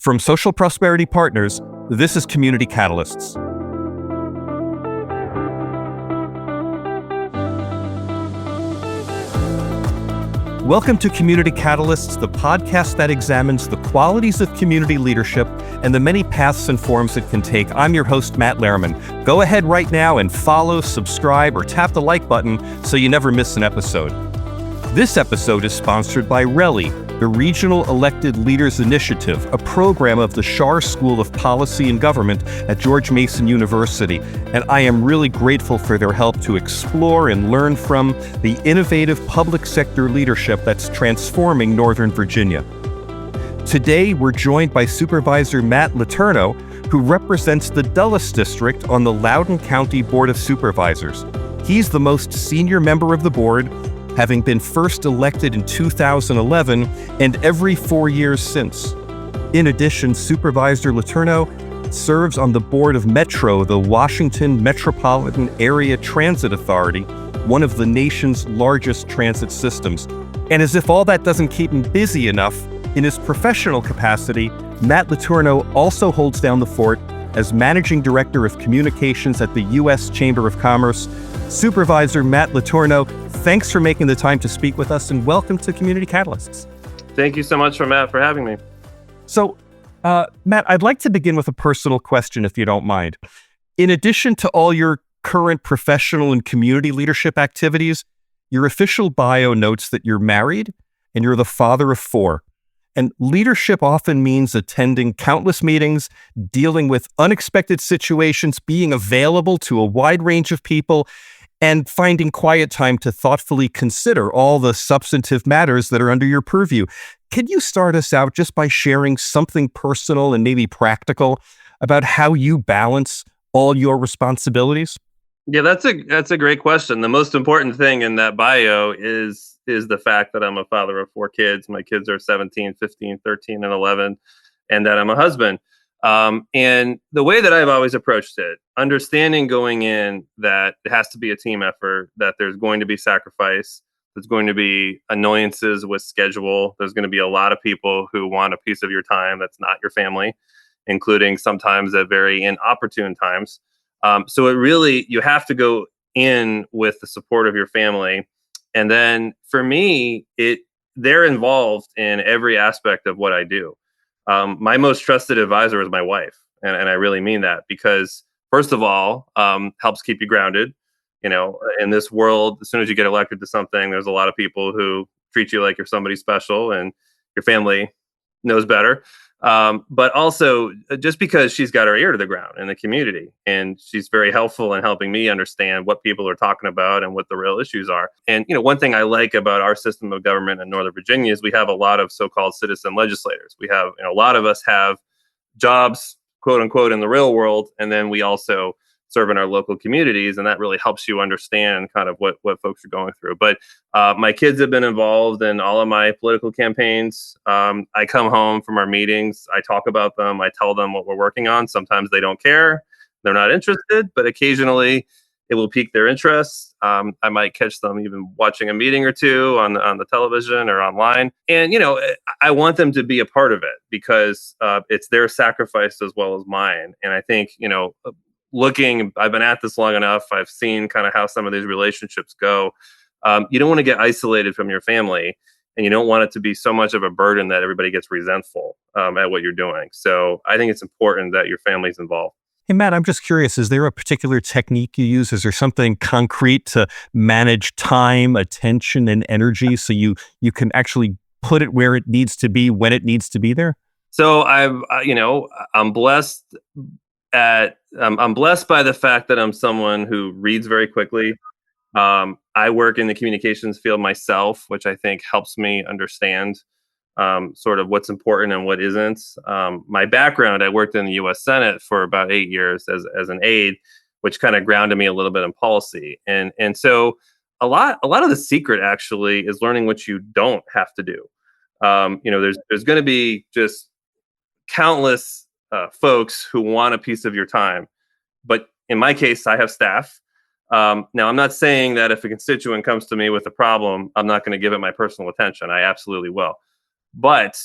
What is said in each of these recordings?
From Social Prosperity Partners, this is Community Catalysts. Welcome to Community Catalysts, the podcast that examines the qualities of community leadership and the many paths and forms it can take. I'm your host, Matt Lehrman. Go ahead right now and follow, subscribe, or tap the like button so you never miss an episode. This episode is sponsored by RELI, the Regional Elected Leaders Initiative, a program of the Schar School of Policy and Government at George Mason University. And I am really grateful for their help to explore and learn from the innovative public sector leadership that's transforming Northern Virginia. Today, we're joined by Supervisor Matt Letourneau, who represents the Dulles District on the Loudoun County Board of Supervisors. He's the most senior member of the board, having been first elected in 2011 and every 4 years since. In addition, Supervisor Letourneau serves on the board of Metro, the Washington Metropolitan Area Transit Authority, one of the nation's largest transit systems. And as if all that doesn't keep him busy enough, in his professional capacity, Matt Letourneau also holds down the fort as Managing Director of Communications at the U.S. Chamber of Commerce. Supervisor Matt Letourneau, thanks for making the time to speak with us, and welcome to Community Catalysts. Thank you so much, Matt, for having me. So, Matt, I'd like to begin with a personal question, if you don't mind. In addition to all your current professional and community leadership activities, your official bio notes that you're married and you're the father of 4. And leadership often means attending countless meetings, dealing with unexpected situations, being available to a wide range of people, and finding quiet time to thoughtfully consider all the substantive matters that are under your purview. Can you start us out just by sharing something personal and maybe practical about how you balance all your responsibilities? Yeah, that's a great question. The most important thing in that bio is the fact that I'm a father of 4 kids. My kids are 17, 15, 13, and 11, and that I'm a husband. And the way that I've always approached it, understanding going in that it has to be a team effort, that there's going to be sacrifice, there's going to be annoyances with schedule, there's going to be a lot of people who want a piece of your time that's not your family, including sometimes at very inopportune times. So it really, you have to go in with the support of your family. And then for me, they're involved in every aspect of what I do. My most trusted advisor is my wife. And I really mean that because, first of all, helps keep you grounded. You know, in this world, as soon as you get elected to something, there's a lot of people who treat you like you're somebody special and your family knows better. But also just because she's got her ear to the ground in the community, and she's very helpful in helping me understand what people are talking about and what the real issues are. And, you know, one thing I like about our system of government in Northern Virginia is we have a lot of so-called citizen legislators. We have, you know, a lot of us have jobs, quote unquote, in the real world. And then we also serve in our local communities, and that really helps you understand kind of what folks are going through. But my kids have been involved in all of my political campaigns. I come home from our meetings, I talk about them, I tell them what we're working on. Sometimes they don't care, they're not interested, but occasionally it will pique their interest. I might catch them even watching a meeting or two on the television or online. And, you know, I want them to be a part of it because it's their sacrifice as well as mine. And I think, you know, I've been at this long enough. I've seen kind of how some of these relationships go. You don't want to get isolated from your family, and you don't want it to be so much of a burden that everybody gets resentful at what you're doing. So I think it's important that your family's involved. Hey, Matt, I'm just curious, is there a particular technique you use? Is there something concrete to manage time, attention, and energy so you can actually put it where it needs to be when it needs to be there? So I'm blessed I'm blessed by the fact that I'm someone who reads very quickly. I work in the communications field myself, which I think helps me understand sort of what's important and what isn't. My background, I worked in the U.S. Senate for about 8 years as an aide, which kind of grounded me a little bit in policy. And so a lot of the secret actually is learning what you don't have to do. There's going to be just countless folks who want a piece of your time. But in my case, I have staff. Now, I'm not saying that if a constituent comes to me with a problem, I'm not going to give it my personal attention. I absolutely will. But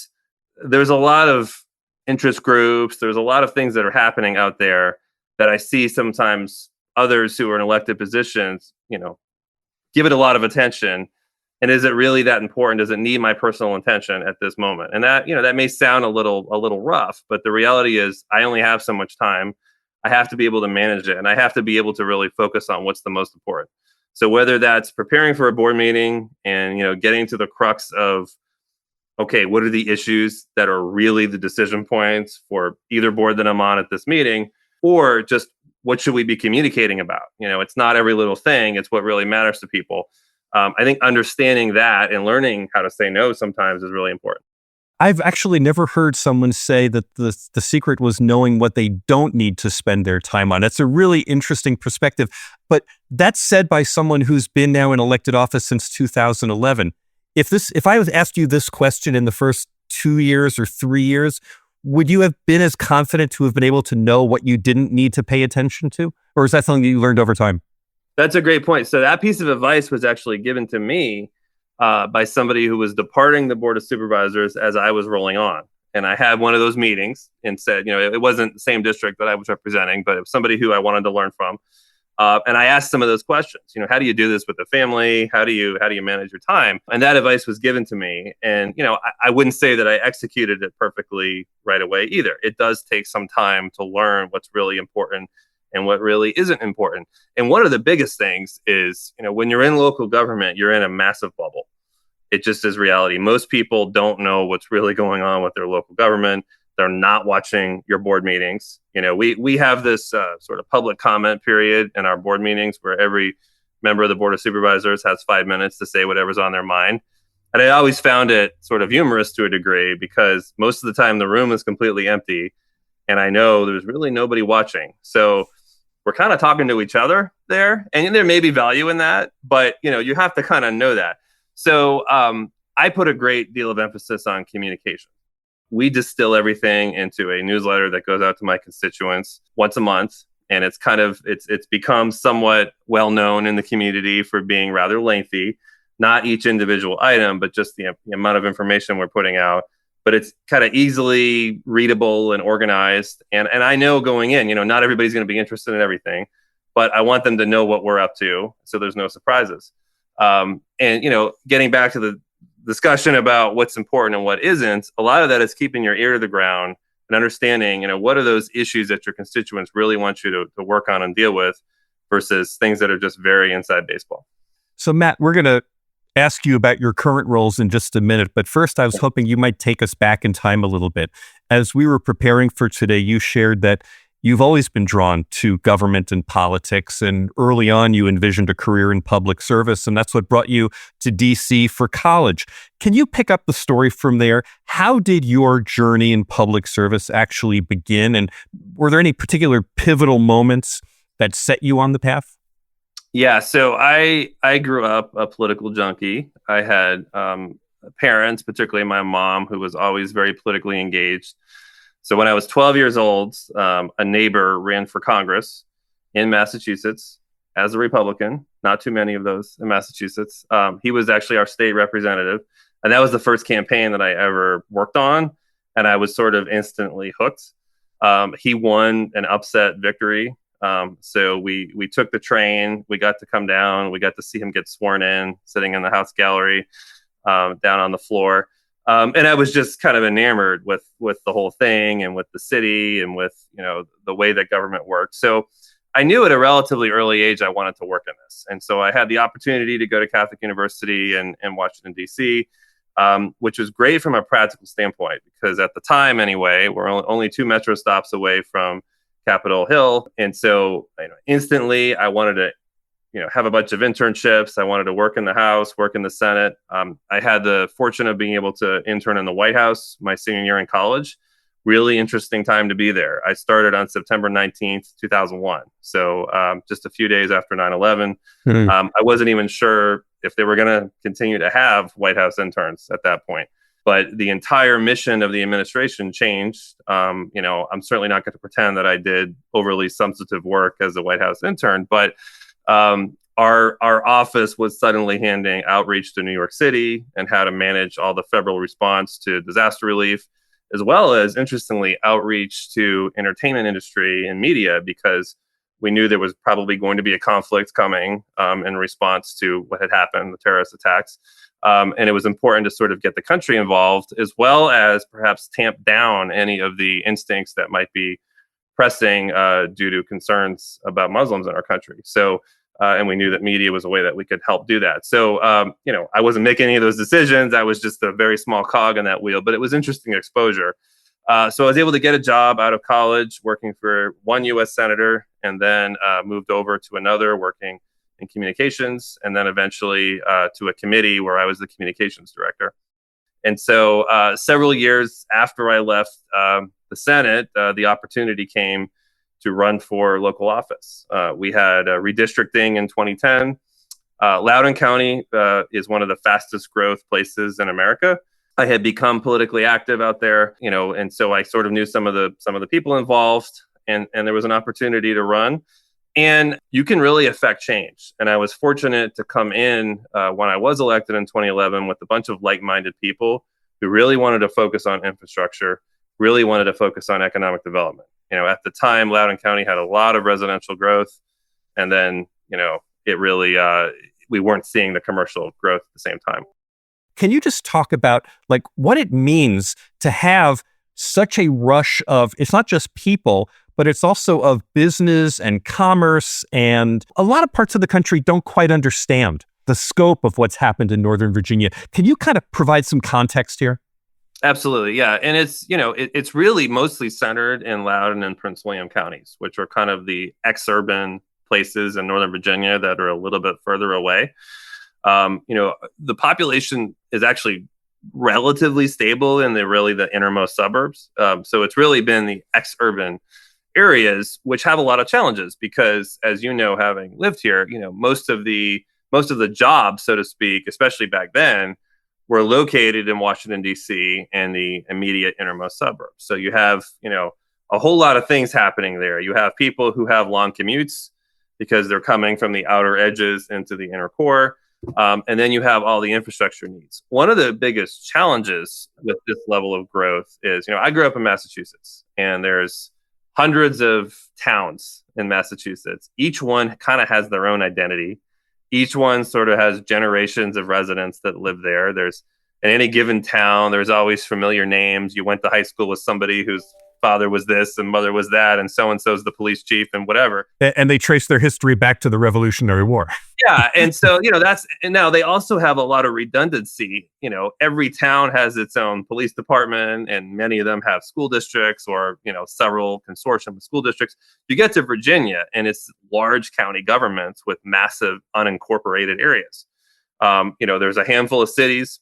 there's a lot of interest groups. There's a lot of things that are happening out there that I see sometimes others who are in elected positions, give it a lot of attention. And is it really that important? Does it need my personal attention at this moment? And that may sound a little rough, but the reality is I only have so much time. I have to be able to manage it, and I have to be able to really focus on what's the most important. So whether that's preparing for a board meeting and getting to the crux of, okay, what are the issues that are really the decision points for either board that I'm on at this meeting, or just what should we be communicating about? It's not every little thing, it's what really matters to people. I think understanding that and learning how to say no sometimes is really important. I've actually never heard someone say that the secret was knowing what they don't need to spend their time on. It's a really interesting perspective. But that's said by someone who's been now in elected office since 2011. If I was asked you this question in the first 2 years or 3 years, would you have been as confident to have been able to know what you didn't need to pay attention to? Or is that something that you learned over time? That's a great point. So that piece of advice was actually given to me by somebody who was departing the Board of Supervisors as I was rolling on. And I had one of those meetings and said, it wasn't the same district that I was representing, but it was somebody who I wanted to learn from. And I asked some of those questions. How do you do this with the family? How do you manage your time? And that advice was given to me. And I wouldn't say that I executed it perfectly right away either. It does take some time to learn what's really important and what really isn't important. And one of the biggest things is, when you're in local government, you're in a massive bubble. It just is reality. Most people don't know what's really going on with their local government. They're not watching your board meetings. We have this sort of public comment period in our board meetings where every member of the Board of Supervisors has 5 minutes to say whatever's on their mind. And I always found it sort of humorous to a degree because most of the time the room is completely empty and I know there's really nobody watching. So we're kind of talking to each other there, and there may be value in that, but you have to kind of know that. So I put a great deal of emphasis on communication. We distill everything into a newsletter that goes out to my constituents once a month, and it's become somewhat well known in the community for being rather lengthy. Not each individual item, but just the amount of information we're putting out. But it's kind of easily readable and organized. And I know going in, not everybody's going to be interested in everything, but I want them to know what we're up to so there's no surprises. And getting back to the discussion about what's important and what isn't, a lot of that is keeping your ear to the ground and understanding, what are those issues that your constituents really want you to work on and deal with versus things that are just very inside baseball. So Matt, we're going to ask you about your current roles in just a minute, but first I was hoping you might take us back in time a little bit. As we were preparing for today, you shared that you've always been drawn to government and politics, and early on you envisioned a career in public service, and that's what brought you to DC for college. Can you pick up the story from there? How did your journey in public service actually begin, and were there any particular pivotal moments that set you on the path? Yeah, so I grew up a political junkie. I had parents, particularly my mom, who was always very politically engaged. So when I was 12 years old, a neighbor ran for Congress in Massachusetts as a Republican. Not too many of those in Massachusetts. He was actually our state representative. And that was the first campaign that I ever worked on. And I was sort of instantly hooked. He won an upset victory. So we took the train, we got to come down, we got to see him get sworn in, sitting in the House gallery, down on the floor. And I was just kind of enamored with the whole thing and with the city and with, the way that government worked. So I knew at a relatively early age, I wanted to work in this. And so I had the opportunity to go to Catholic University in Washington, D.C., which was great from a practical standpoint, because at the time anyway, we're only 2 metro stops away from Capitol Hill. And so instantly I wanted to, have a bunch of internships. I wanted to work in the House, work in the Senate. I had the fortune of being able to intern in the White House my senior year in college. Really interesting time to be there. I started on September 19th, 2001. So just a few days after 9/11. I wasn't even sure if they were going to continue to have White House interns at that point. But the entire mission of the administration changed. I'm certainly not going to pretend that I did overly substantive work as a White House intern, but our office was suddenly handing outreach to New York City and how to manage all the federal response to disaster relief. as well as, interestingly, outreach to entertainment industry and media, because we knew there was probably going to be a conflict coming in response to what had happened, the terrorist attacks. And it was important to sort of get the country involved, as well as perhaps tamp down any of the instincts that might be pressing due to concerns about Muslims in our country. So, and we knew that media was a way that we could help do that. So, I wasn't making any of those decisions. I was just a very small cog in that wheel, but it was interesting exposure. So I was able to get a job out of college working for one U.S. senator, and then moved over to another working in communications, and then eventually to a committee where I was the communications director. And so several years after I left the Senate, the opportunity came to run for local office. We had redistricting in 2010. Loudoun County is one of the fastest growth places in America. I had become politically active out there, and so I sort of knew some of the people involved, and there was an opportunity to run. And you can really affect change. And I was fortunate to come in when I was elected in 2011 with a bunch of like-minded people who really wanted to focus on infrastructure, really wanted to focus on economic development. At the time, Loudoun County had a lot of residential growth, and then, it really, we weren't seeing the commercial growth at the same time. Can you just talk about what it means to have such a rush of, it's not just people, but it's also of business and commerce, and a lot of parts of the country don't quite understand the scope of what's happened in Northern Virginia. Can you kind of provide some context here? Absolutely, yeah. And it's, it's really mostly centered in Loudoun and Prince William counties, which are kind of the exurban places in Northern Virginia that are a little bit further away. The population is actually relatively stable in the innermost suburbs. So it's really been the exurban areas which have a lot of challenges because, as having lived here, most of the jobs, so to speak, especially back then, were located in Washington, D.C. and the immediate innermost suburbs. So you have, a whole lot of things happening there. You have people who have long commutes because they're coming from the outer edges into the inner core. And then you have all the infrastructure needs. One of the biggest challenges with this level of growth is, I grew up in Massachusetts, and there's hundreds of towns in Massachusetts. Each one kind of has their own identity. Each one sort of has generations of residents that live there. There's, in any given town, there's always familiar names. You went to high school with somebody whose father was this and mother was that, and so-and-so's the police chief and whatever. And they trace their history back to the Revolutionary War. Yeah. And so, and now they also have a lot of redundancy. Every town has its own police department, and many of them have school districts or, several consortium of school districts. You get to Virginia, and it's large county governments with massive unincorporated areas. There's a handful of cities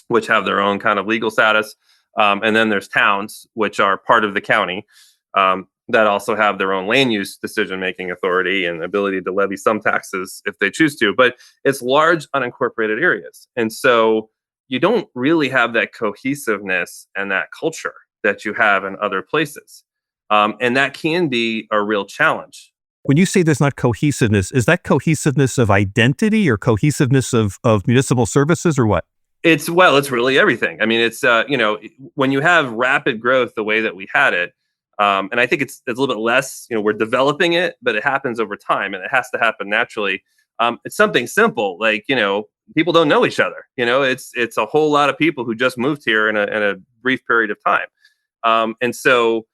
which have their own kind of legal status. And then there's towns, which are part of the county, that also have their own land use decision-making authority and ability to levy some taxes if they choose to. But it's large unincorporated areas. And so you don't really have that cohesiveness and that culture that you have in other places. And that can be a real challenge. When you say there's not cohesiveness, is that cohesiveness of identity or cohesiveness of municipal services, or what? It's really everything. I mean, it's, when you have rapid growth the way that we had it, and I think it's a little bit less, we're developing it, but it happens over time and it has to happen naturally. It's something simple, like, people don't know each other. It's a whole lot of people who just moved here in a brief period of time. And so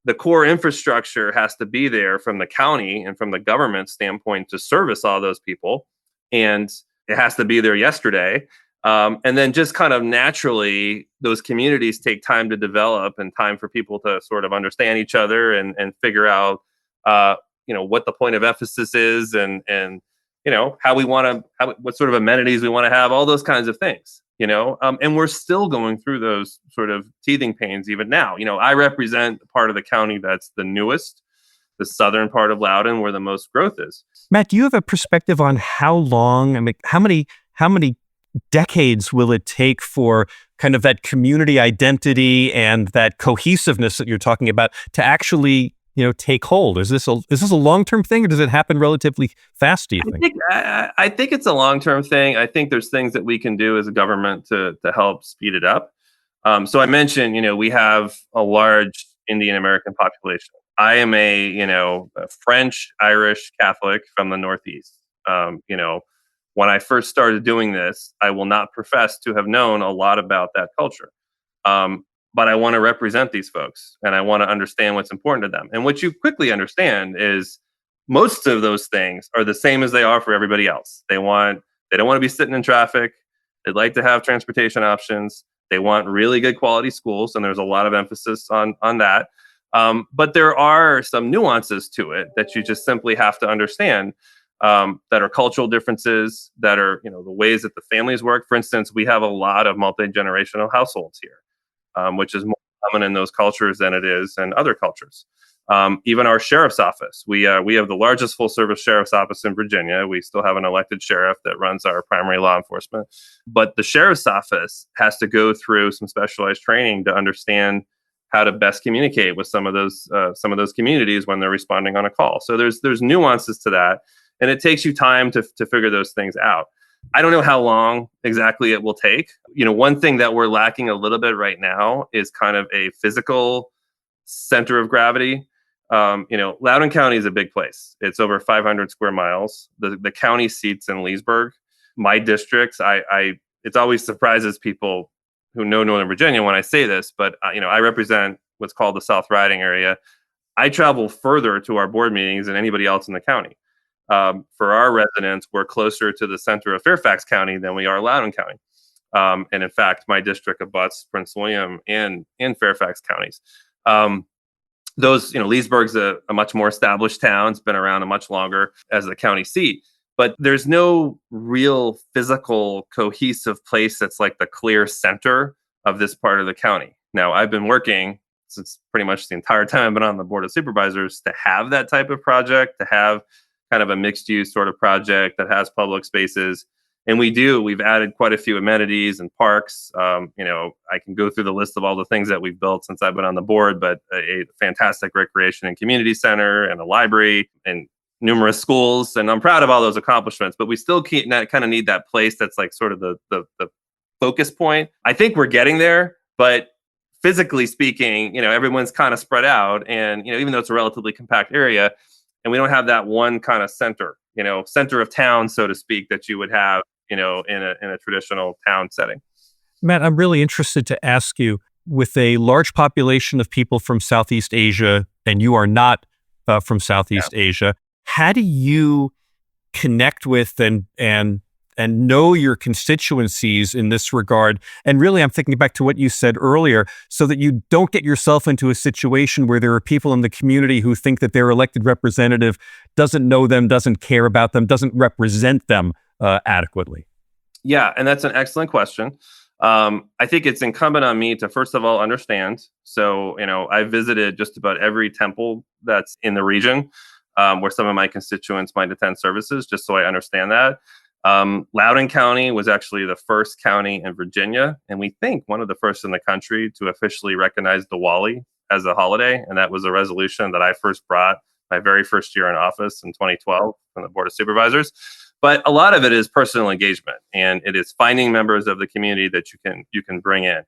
the core infrastructure has to be there from the county and from the government standpoint to service all those people. And it has to be there yesterday. And then just kind of naturally, those communities take time to develop and time for people to sort of understand each other and figure out, what the point of emphasis is and how we want to, what sort of amenities we want to have, all those kinds of things, and we're still going through those sort of teething pains even now. I represent the part of the county that's the newest, the southern part of Loudoun, where the most growth is. Matt, do you have a perspective on how long, how many decades will it take for kind of that community identity and that cohesiveness that you're talking about to actually, take hold? Is this a long-term thing, or does it happen relatively fast, do you think? I think it's a long-term thing. I think there's things that we can do as a government to help speed it up. So I mentioned, we have a large Indian American population. I am a French Irish Catholic from the Northeast. When I first started doing this, I will not profess to have known a lot about that culture. Um, but I want to represent these folks and I want to understand what's important to them. And what you quickly understand is most of those things are the same as they are for everybody else. They don't want to be sitting in traffic. They'd like to have transportation options. They want really good quality schools, and there's a lot of emphasis on that. But there are some nuances to it that you just simply have to understand, that are cultural differences, that are the ways that the families work. For instance, we have a lot of multi-generational households here, which is more common in those cultures than it is in other cultures. Even our sheriff's office, we have the largest full service sheriff's office in Virginia. We still have an elected sheriff that runs our primary law enforcement, but the sheriff's office has to go through some specialized training to understand how to best communicate with some of those communities when they're responding on a call. So there's nuances to that, and it takes you time to figure those things out. I don't know how long exactly it will take. One thing that we're lacking a little bit right now is kind of a physical center of gravity. Loudoun County is a big place. It's over 500 square miles. The county seats in Leesburg. My districts, it always surprises people who know Northern Virginia when I say this, but I represent what's called the South Riding area. I travel further to our board meetings than anybody else in the county. For our residents, we're closer to the center of Fairfax County than we are Loudoun County. And in fact, my district abuts Prince William and Fairfax counties. Leesburg's a much more established town. It's been around a much longer as the county seat, but there's no real physical cohesive place that's like the clear center of this part of the county. Now, I've been working since pretty much the entire time I've been on the Board of Supervisors to have that type of project, to have kind of a mixed use sort of project that has public spaces. And we've added quite a few amenities and parks. I can go through the list of all the things that we've built since I've been on the board, but a fantastic recreation and community center and a library and numerous schools. And I'm proud of all those accomplishments, but we still kind of need that place that's like sort of the focus point. I think we're getting there, but physically speaking, everyone's kind of spread out. And, even though it's a relatively compact area and we don't have that one kind of center of town, so to speak, that you would have in a traditional town setting. Matt, I'm really interested to ask you, with a large population of people from Southeast Asia, and you are not from Southeast Asia, how do you connect with and know your constituencies in this regard? And really, I'm thinking back to what you said earlier, so that you don't get yourself into a situation where there are people in the community who think that their elected representative doesn't know them, doesn't care about them, doesn't represent them adequately. Yeah, and that's an excellent question. I think it's incumbent on me to, first of all, understand. So, I visited just about every temple that's in the region where some of my constituents might attend services, just so I understand that. Loudoun County was actually the first county in Virginia, and we think one of the first in the country to officially recognize Diwali as a holiday. And that was a resolution that I first brought my very first year in office in 2012 from the Board of Supervisors. But a lot of it is personal engagement, and it is finding members of the community that you can bring in.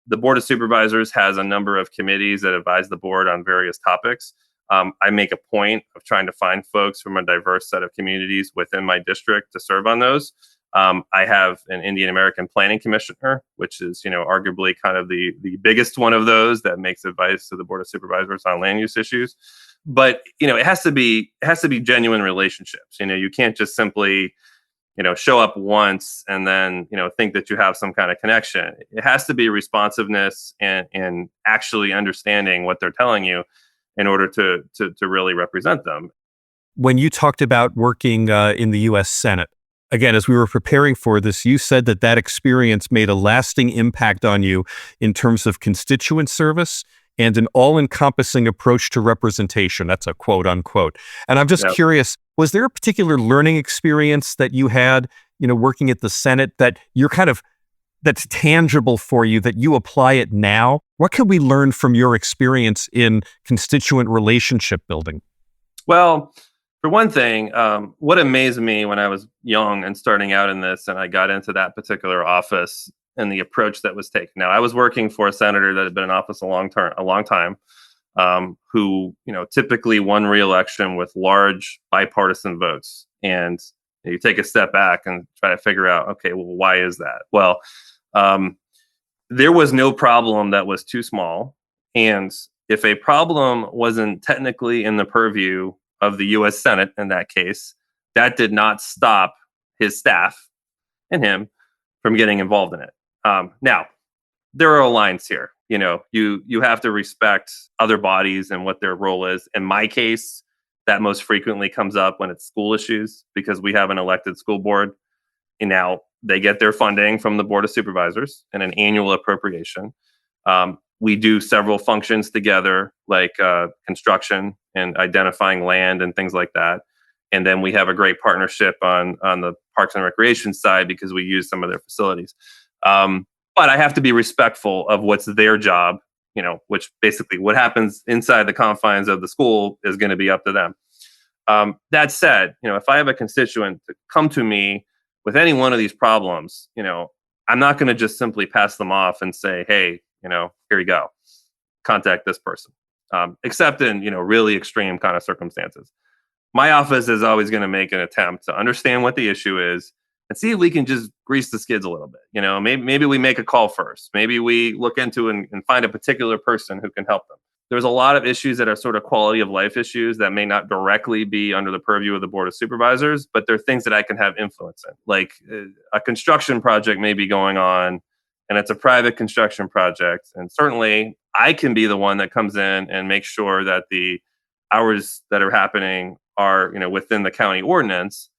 The Board of Supervisors has a number of committees that advise the board on various topics. I make a point of trying to find folks from a diverse set of communities within my district to serve on those. I have an Indian American Planning Commissioner, which is, arguably kind of the biggest one of those that makes advice to the Board of Supervisors on land use issues. But, it has to be genuine relationships. You can't just simply, show up once and then, think that you have some kind of connection. It has to be responsiveness and actually understanding what they're telling you in order to really represent them. When you talked about working in the U.S. Senate, again, as we were preparing for this, you said that experience made a lasting impact on you in terms of constituent service and an all-encompassing approach to representation. That's a quote unquote. And I'm just curious, was there a particular learning experience that you had, working at the Senate that that's tangible for you, that you apply it now? What can we learn from your experience in constituent relationship building? Well, for one thing, what amazed me when I was young and starting out in this, and I got into that particular office, and the approach that was taken. Now, I was working for a senator that had been in office a long time, who typically won re-election with large bipartisan votes. And you take a step back and try to figure out, okay, well, why is that? Well, there was no problem that was too small. And if a problem wasn't technically in the purview of the U.S. Senate in that case, that did not stop his staff and him from getting involved in it. Now, there are lines here. You have to respect other bodies and what their role is. In my case, that most frequently comes up when it's school issues, because we have an elected school board. And now they get their funding from the Board of Supervisors and an annual appropriation. We do several functions together, like construction and identifying land and things like that. And then we have a great partnership on the Parks and Recreation side because we use some of their facilities. But I have to be respectful of what's their job, which basically what happens inside the confines of the school is going to be up to them. That said, if I have a constituent to come to me with any one of these problems, I'm not going to just simply pass them off and say, hey, here you go, contact this person, except in, really extreme kind of circumstances. My office is always going to make an attempt to understand what the issue is and see if we can just grease the skids a little bit. Maybe we make a call first. Maybe we look into and find a particular person who can help them. There's a lot of issues that are sort of quality of life issues that may not directly be under the purview of the Board of Supervisors, but they're things that I can have influence in. Like a construction project may be going on, and it's a private construction project. And certainly I can be the one that comes in and makes sure that the hours that are happening are, within the county ordinance.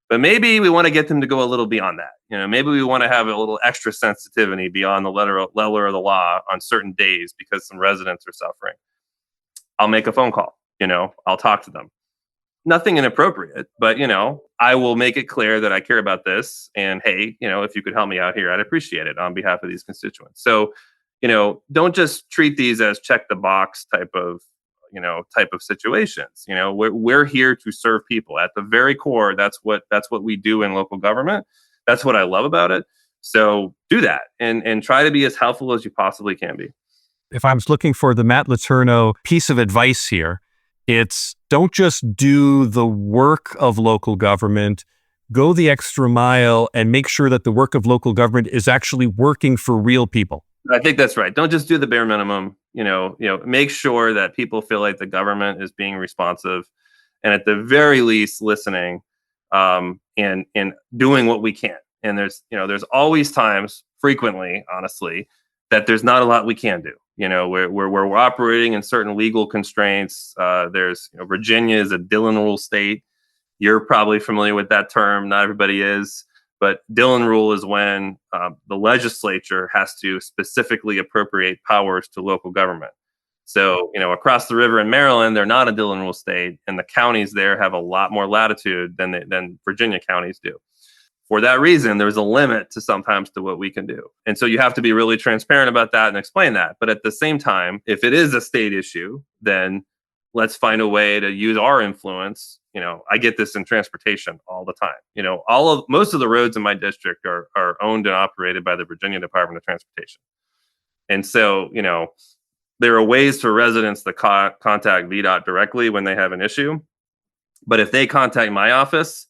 But maybe we want to get them to go a little beyond that. Maybe we want to have a little extra sensitivity beyond the letter of the law on certain days because some residents are suffering. I'll make a phone call. I'll talk to them. Nothing inappropriate, but I will make it clear that I care about this. And hey, if you could help me out here, I'd appreciate it on behalf of these constituents. So, don't just treat these as check the box type of situations. We're here to serve people at the very core. That's what we do in local government. That's what I love about it. So do that and try to be as helpful as you possibly can be. If I was looking for the Matt Letourneau piece of advice here, it's don't just do the work of local government, go the extra mile and make sure that the work of local government is actually working for real people. I think that's right. Don't just do the bare minimum. Make sure that people feel like the government is being responsive, and at the very least, listening and doing what we can. And there's always times, frequently, honestly, that there's not a lot we can do. We're operating in certain legal constraints. There's Virginia is a Dillon rule state. You're probably familiar with that term. Not everybody is. But Dillon rule is when the legislature has to specifically appropriate powers to local government. So, across the river in Maryland, they're not a Dillon rule state, and the counties there have a lot more latitude than Virginia counties do. For that reason, there's a limit sometimes to what we can do. And so you have to be really transparent about that and explain that. But at the same time, if it is a state issue, then let's find a way to use our influence. I get this in transportation all the time. Most of the roads in my district are owned and operated by the Virginia Department of Transportation. And so, there are ways for residents to contact VDOT directly when they have an issue. But if they contact my office,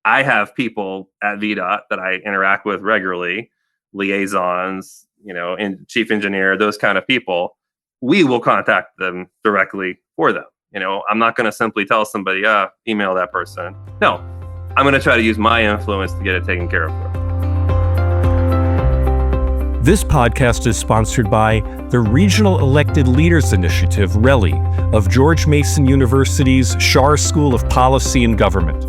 I have people at VDOT that I interact with regularly, liaisons, and chief engineer, those kind of people. We will contact them directly for them. I'm not going to simply tell somebody, email that person. No, I'm going to try to use my influence to get it taken care of. This podcast is sponsored by the Regional Elected Leaders Initiative, RELI, of George Mason University's Schar School of Policy and Government.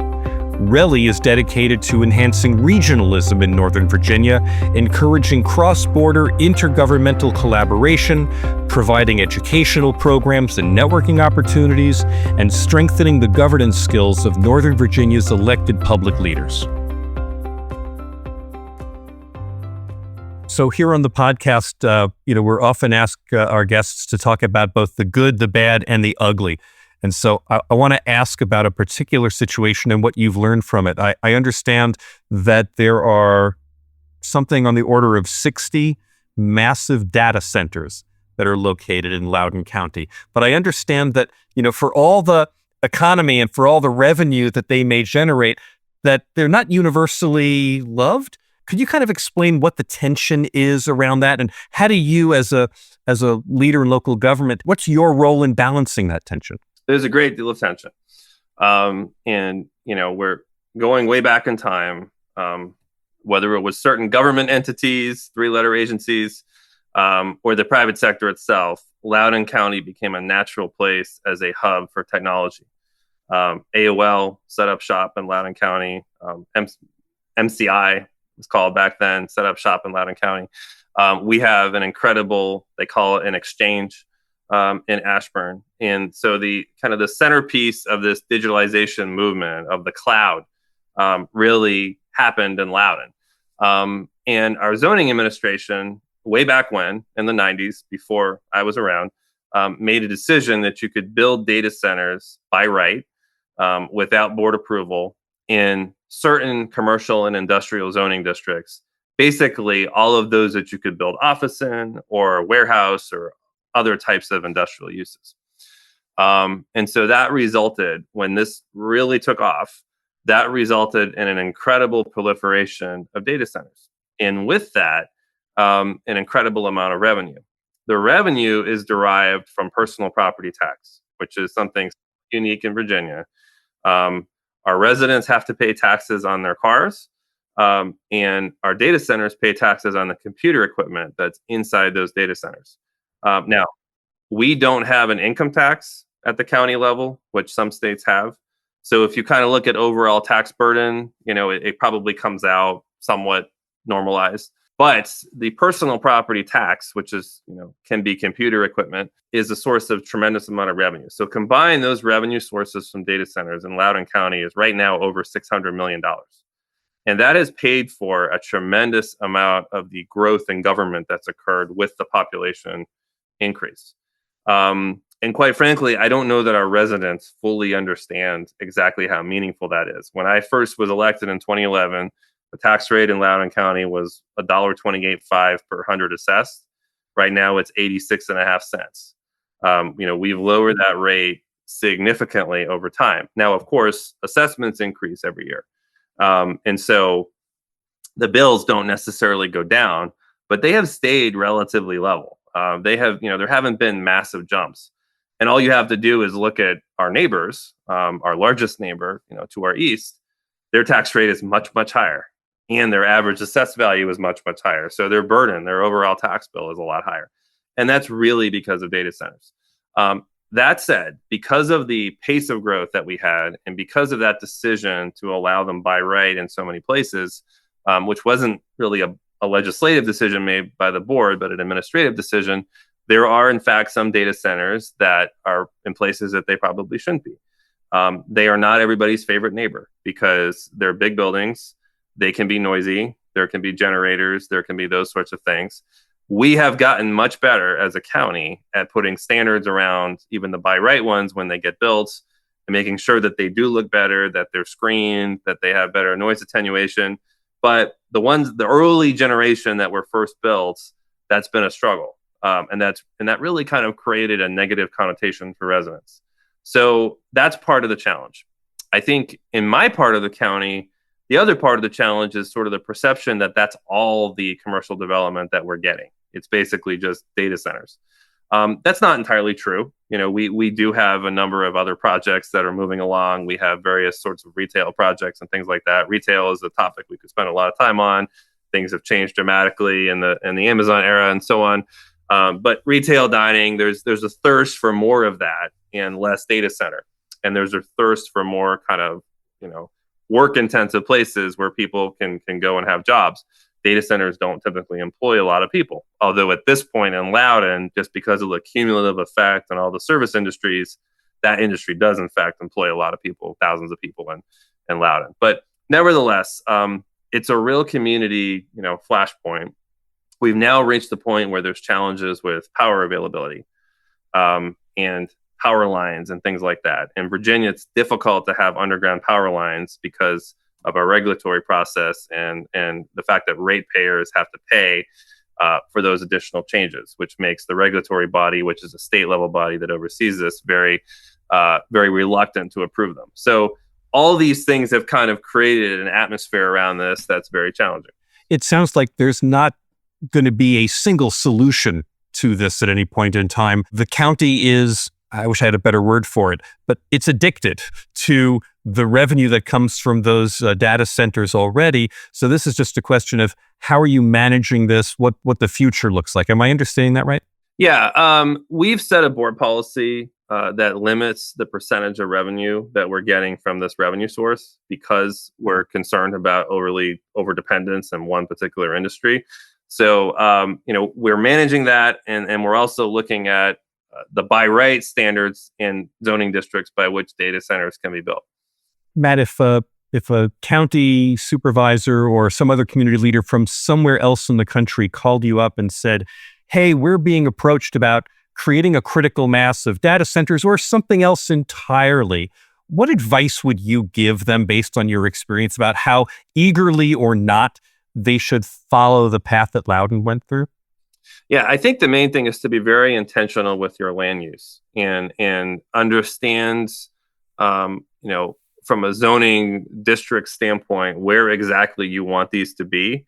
RELI is dedicated to enhancing regionalism in Northern Virginia, encouraging cross-border intergovernmental collaboration, providing educational programs and networking opportunities, and strengthening the governance skills of Northern Virginia's elected public leaders. So here on the podcast, we're often asked our guests to talk about both the good, the bad, and the ugly. And so I want to ask about a particular situation and what you've learned from it. I understand that there are something on the order of 60 massive data centers that are located in Loudoun County. But I understand that, for all the economy and for all the revenue that they may generate, that they're not universally loved. Could you kind of explain what the tension is around that? And how do you, as a leader in local government, what's your role in balancing that tension? There's a great deal of tension. We're going way back in time, whether it was certain government entities, three-letter agencies, or the private sector itself. Loudoun County became a natural place as a hub for technology. AOL set up shop in Loudoun County. MCI was called back then, set up shop in Loudoun County. We have an incredible, they call it an exchange in Ashburn. And so the centerpiece of this digitalization movement of the cloud really happened in Loudoun. And our zoning administration, way back when, in the 90s, before I was around, made a decision that you could build data centers by right without board approval in certain commercial and industrial zoning districts. Basically, all of those that you could build office in or warehouse or other types of industrial uses. And so that resulted, when this really took off, that resulted in an incredible proliferation of data centers. And with that, an incredible amount of revenue. The revenue is derived from personal property tax, which is something unique in Virginia. Our residents have to pay taxes on their cars, and our data centers pay taxes on the computer equipment that's inside those data centers. Now, we don't have an income tax at the county level, which some states have. So if you kind of look at overall tax burden, it probably comes out somewhat normalized. But the personal property tax, which is, can be computer equipment, is a source of tremendous amount of revenue. So combine those revenue sources from data centers in Loudoun County is right now over $600 million. And that has paid for a tremendous amount of the growth in government that's occurred with the population increase. And quite frankly, I don't know that our residents fully understand exactly how meaningful that is. When I first was elected in 2011, the tax rate in Loudoun County was $1.285 per 100 assessed. Right now, it's 86.5 cents. We've lowered that rate significantly over time. Now, of course, assessments increase every year. And so the bills don't necessarily go down, but they have stayed relatively level. There haven't been massive jumps. And all you have to do is look at our neighbors, our largest neighbor, to our east. Their tax rate is much, much higher. And their average assessed value is much, much higher. So their burden, their overall tax bill is a lot higher. And that's really because of data centers. That said, because of the pace of growth that we had, and because of that decision to allow them by right in so many places, which wasn't really a legislative decision made by the board, but an administrative decision, there are, in fact, some data centers that are in places that they probably shouldn't be. They are not everybody's favorite neighbor because they're big buildings. They can be noisy. There can be generators. There can be those sorts of things. We have gotten much better as a county at putting standards around even the by right ones when they get built and making sure that they do look better, that they're screened, that they have better noise attenuation. But the early generation that were first built, that's been a struggle. And that really kind of created a negative connotation for residents. So that's part of the challenge. I think in my part of the county, the other part of the challenge is sort of the perception that that's all the commercial development that we're getting. It's basically just data centers. That's not entirely true. We do have a number of other projects that are moving along. We have various sorts of retail projects and things like that. Retail is a topic we could spend a lot of time on. Things have changed dramatically in the Amazon era and so on. But retail dining, there's a thirst for more of that and less data center. And there's a thirst for more kind of, work-intensive places where people can go and have jobs. Data centers don't typically employ a lot of people. Although at this point in Loudoun, just because of the cumulative effect on all the service industries, that industry does in fact employ a lot of people, thousands of people in Loudoun. But nevertheless, it's a real community, flashpoint. We've now reached the point where there's challenges with power availability and power lines and things like that. In Virginia, it's difficult to have underground power lines because our regulatory process, and the fact that ratepayers have to pay for those additional changes, which makes the regulatory body, which is a state level body that oversees this, very reluctant to approve them. So all these things have kind of created an atmosphere around this that's very challenging. It sounds like there's not going to be a single solution to this at any point in time. The county is, I wish I had a better word for it, but it's addicted to the revenue that comes from those data centers already. So this is just a question of how are you managing this, what the future looks like. Am I understanding that right? Yeah, we've set a board policy that limits the percentage of revenue that we're getting from this revenue source because we're concerned about overdependence in one particular industry. So, we're managing that, and we're also looking at the by right standards in zoning districts by which data centers can be built. Matt, if a county supervisor or some other community leader from somewhere else in the country called you up and said, hey, we're being approached about creating a critical mass of data centers or something else entirely, what advice would you give them based on your experience about how eagerly or not they should follow the path that Loudoun went through? Yeah, I think the main thing is to be very intentional with your land use and understand, from a zoning district standpoint, where exactly you want these to be,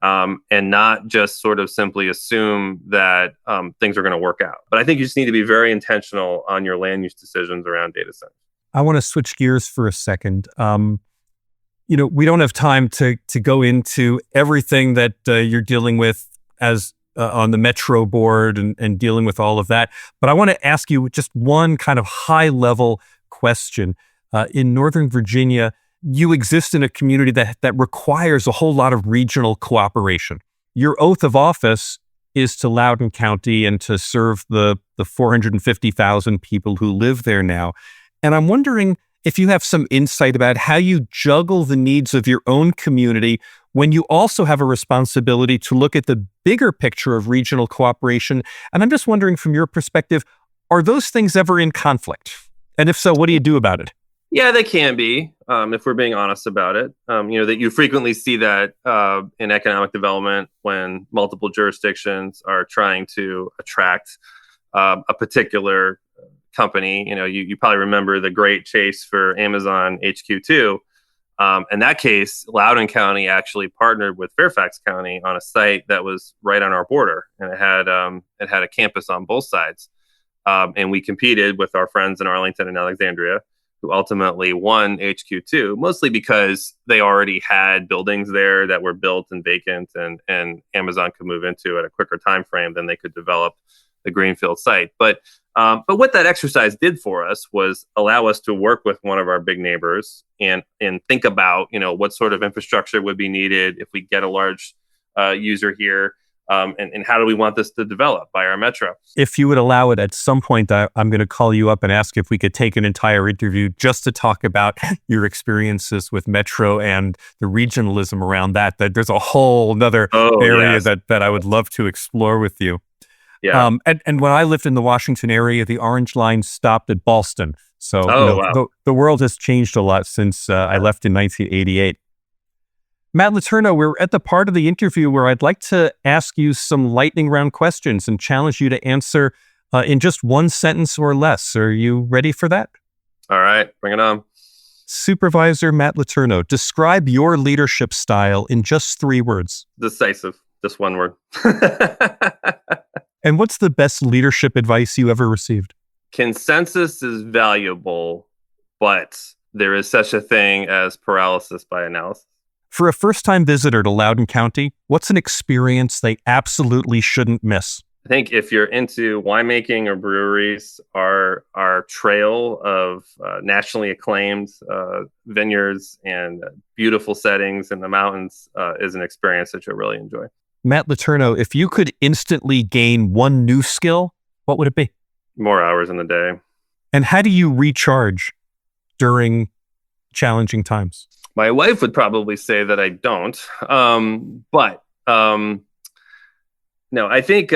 and not just sort of simply assume that things are going to work out. But I think you just need to be very intentional on your land use decisions around data centers. I want to switch gears for a second. We don't have time to go into everything that you're dealing with as on the Metro board and dealing with all of that. But I want to ask you just one kind of high level question. In Northern Virginia, you exist in a community that requires a whole lot of regional cooperation. Your oath of office is to Loudoun County and to serve the 450,000 people who live there now. And I'm wondering if you have some insight about how you juggle the needs of your own community when you also have a responsibility to look at the bigger picture of regional cooperation. And I'm just wondering from your perspective, are those things ever in conflict? And if so, what do you do about it? Yeah, they can be, if we're being honest about it. That you frequently see that in economic development when multiple jurisdictions are trying to attract a particular company. You probably remember the great chase for Amazon HQ2. In that case, Loudoun County actually partnered with Fairfax County on a site that was right on our border, and it had a campus on both sides. And we competed with our friends in Arlington and Alexandria, who ultimately won HQ2, mostly because they already had buildings there that were built and vacant, and Amazon could move into at a quicker time frame than they could develop the greenfield site. But what that exercise did for us was allow us to work with one of our big neighbors and think about what sort of infrastructure would be needed if we get a large user here. And how do we want this to develop by our metro? If you would allow it, at some point, I'm going to call you up and ask if we could take an entire interview just to talk about your experiences with Metro and the regionalism around that. There's a whole other area yes. that I would love to explore with you. Yeah. And when I lived in the Washington area, the Orange Line stopped at Ballston. So wow. the world has changed a lot since I left in 1988. Matt Letourneau, we're at the part of the interview where I'd like to ask you some lightning round questions and challenge you to answer in just one sentence or less. Are you ready for that? All right, bring it on. Supervisor Matt Letourneau, describe your leadership style in just 3 words. Decisive, just one word. And what's the best leadership advice you ever received? Consensus is valuable, but there is such a thing as paralysis by analysis. For a first-time visitor to Loudoun County, what's an experience they absolutely shouldn't miss? I think if you're into winemaking or breweries, our trail of nationally acclaimed vineyards and beautiful settings in the mountains is an experience that you'll really enjoy. Matt Letourneau, if you could instantly gain one new skill, what would it be? More hours in the day. And how do you recharge during challenging times? My wife would probably say that I don't. But no, I think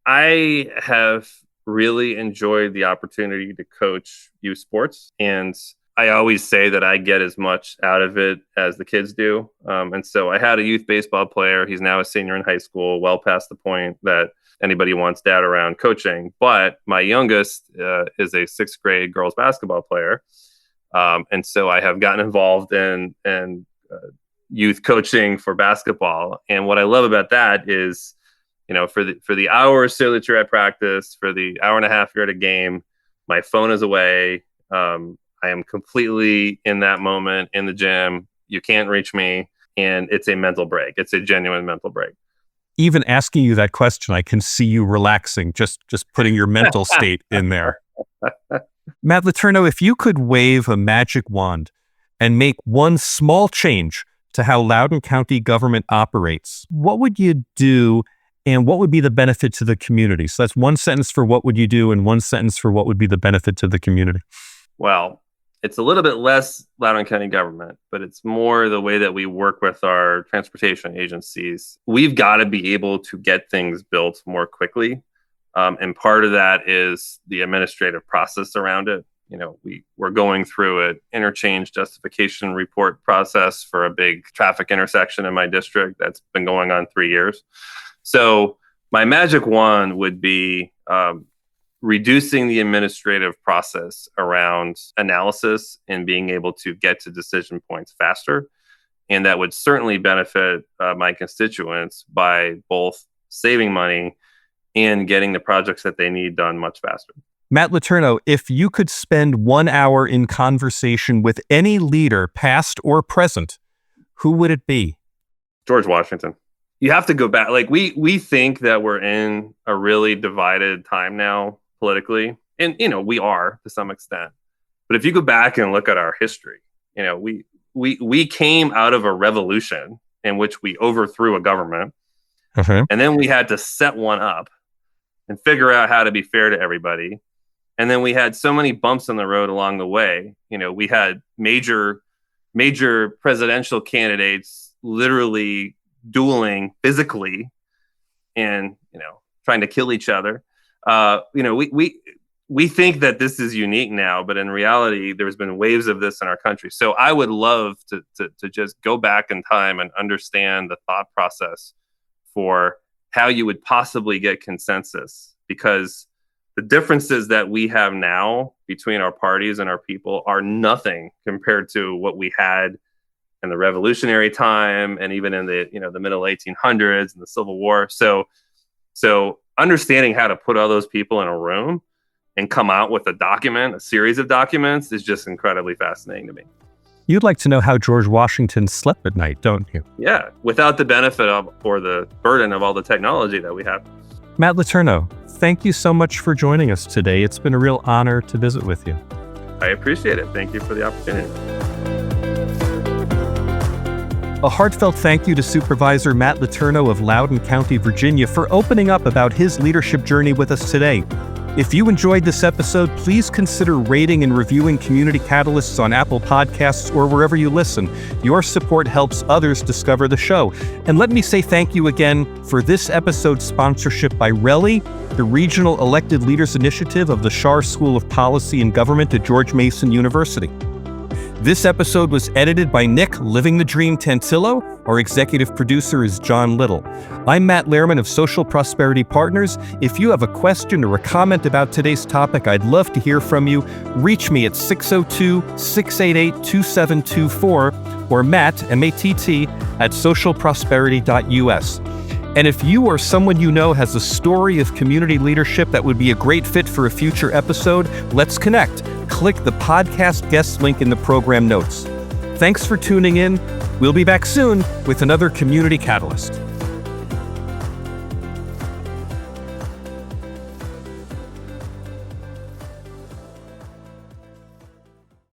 I have really enjoyed the opportunity to coach youth sports. And I always say that I get as much out of it as the kids do. And so I had a youth baseball player. He's now a senior in high school, well past the point that anybody wants dad around coaching. But my youngest is a sixth grade girls basketball player. And so I have gotten involved in youth coaching for basketball. And what I love about that is, for the hour or so that you're at practice, for the hour and a half you're at a game, my phone is away. I am completely in that moment in the gym. You can't reach me. And it's a mental break. It's a genuine mental break. Even asking you that question, I can see you relaxing, just putting your mental state in there. Matt Letourneau, if you could wave a magic wand and make one small change to how Loudoun County government operates, what would you do and what would be the benefit to the community? So that's one sentence for what would you do and one sentence for what would be the benefit to the community. Well, it's a little bit less Loudoun County government, but it's more the way that we work with our transportation agencies. We've got to be able to get things built more quickly. And part of that is the administrative process around it. We're going through an interchange justification report process for a big traffic intersection in my district that's been going on 3 years. So my magic wand would be reducing the administrative process around analysis and being able to get to decision points faster. And that would certainly benefit my constituents by both saving money and getting the projects that they need done much faster. Matt Letourneau, if you could spend 1 hour in conversation with any leader, past or present, who would it be? George Washington. You have to go back. Like we think that we're in a really divided time now politically, and we are to some extent. But if you go back and look at our history, we came out of a revolution in which we overthrew a government, and then we had to set one up and figure out how to be fair to everybody. And then we had so many bumps in the road along the way. We had major presidential candidates literally dueling physically and trying to kill each other. We think that this is unique now, but in reality, there's been waves of this in our country. So I would love to just go back in time and understand the thought process for how you would possibly get consensus, because the differences that we have now between our parties and our people are nothing compared to what we had in the revolutionary time and even in the middle 1800s and the Civil War. So understanding how to put all those people in a room and come out with a series of documents is just incredibly fascinating to me. You'd like to know how George Washington slept at night, don't you? Yeah, without the benefit of or the burden of all the technology that we have. Matt Letourneau, thank you so much for joining us today. It's been a real honor to visit with you. I appreciate it. Thank you for the opportunity. A heartfelt thank you to Supervisor Matt Letourneau of Loudoun County, Virginia, for opening up about his leadership journey with us today. If you enjoyed this episode, please consider rating and reviewing Community Catalysts on Apple Podcasts or wherever you listen. Your support helps others discover the show. And let me say thank you again for this episode's sponsorship by RELI, the Regional Elected Leaders Initiative of the Schar School of Policy and Government at George Mason University. This episode was edited by Nick Living the Dream Tantillo. Our executive producer is John Little. I'm Matt Lehrman of Social Prosperity Partners. If you have a question or a comment about today's topic, I'd love to hear from you. Reach me at 602-688-2724 or Matt, M-A-T-T, at socialprosperity.us. And if you or someone you know has a story of community leadership that would be a great fit for a future episode, let's connect. Click the podcast guest link in the program notes. Thanks for tuning in. We'll be back soon with another Community Catalyst.